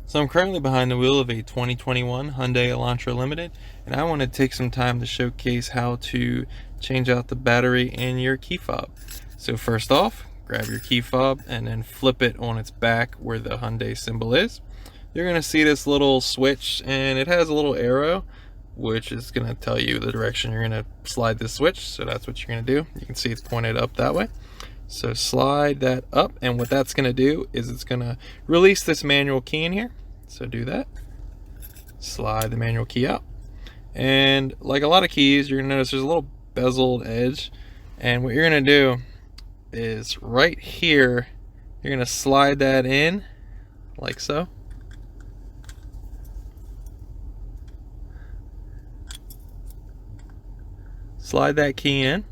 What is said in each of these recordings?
So I'm currently behind the wheel of a 2021 Hyundai Elantra Limited, and I want to take some time to showcase how to change out the battery in your key fob. So first off, grab your key fob and then flip it on its back where the Hyundai symbol is. You're going to see this little switch, and it has a little arrow which is going to tell you the direction you're going to slide this switch. So that's what you're going to do. You can see it's pointed up that way. So slide that up, and what that's going to do is it's going to release this manual key in here. So do that. Slide the manual key out. And like a lot of keys, you're going to notice there's a little bezeled edge. And what you're going to do is right here, you're going to slide that in like so. Slide that key in.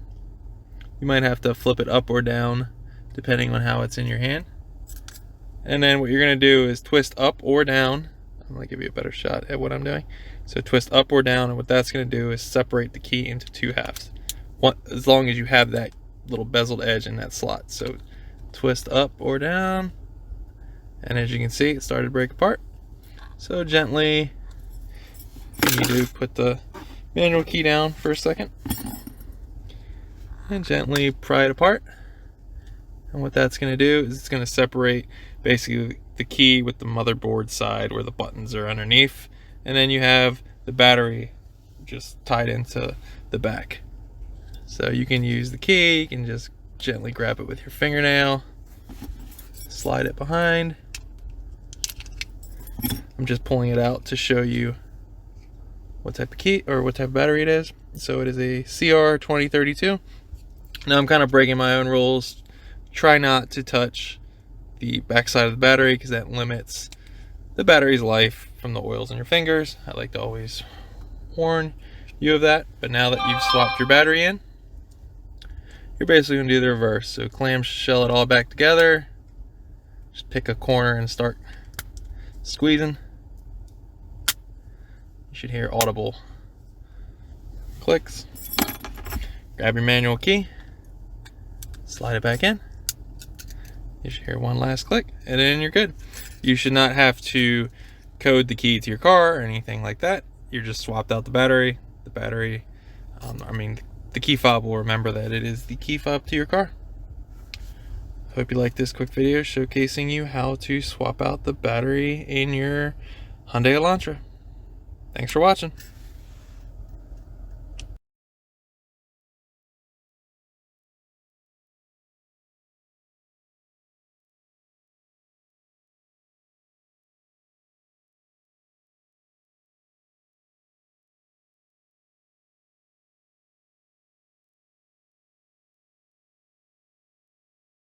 You might have to flip it up or down depending on how it's in your hand. And then what you're going to do is twist up or down. I'm going to give you a better shot at what I'm doing. So twist up or down, and what that's going to do is separate the key into two halves. As long as you have that little bezeled edge in that slot. So twist up or down, and as you can see, it started to break apart. So gently, you need to put the manual key down for a second and gently pry it apart. And what that's going to do is it's going to separate basically the key with the motherboard side where the buttons are underneath, and then you have the battery just tied into the back. So you can use the key, you can just gently grab it with your fingernail, slide it behind. I'm just pulling it out to show you what type of key or what type of battery it is. So it is a CR2032. Now I'm kind of breaking my own rules. Try not to touch the back side of the battery because that limits the battery's life from the oils in your fingers. I like to always warn you of that. But now that you've swapped your battery in, you're basically going to do the reverse. So clamshell it all back together. Just pick a corner and start squeezing. You should hear audible clicks. Grab your manual key, slide it back in. You should hear one last click, and then you're good. You should not have to code the key to your car or anything like that. You just swapped out the battery. The key fob will remember that it is the key fob to your car. Hope you liked this quick video showcasing you how to swap out the battery in your Hyundai Elantra. Thanks for watching.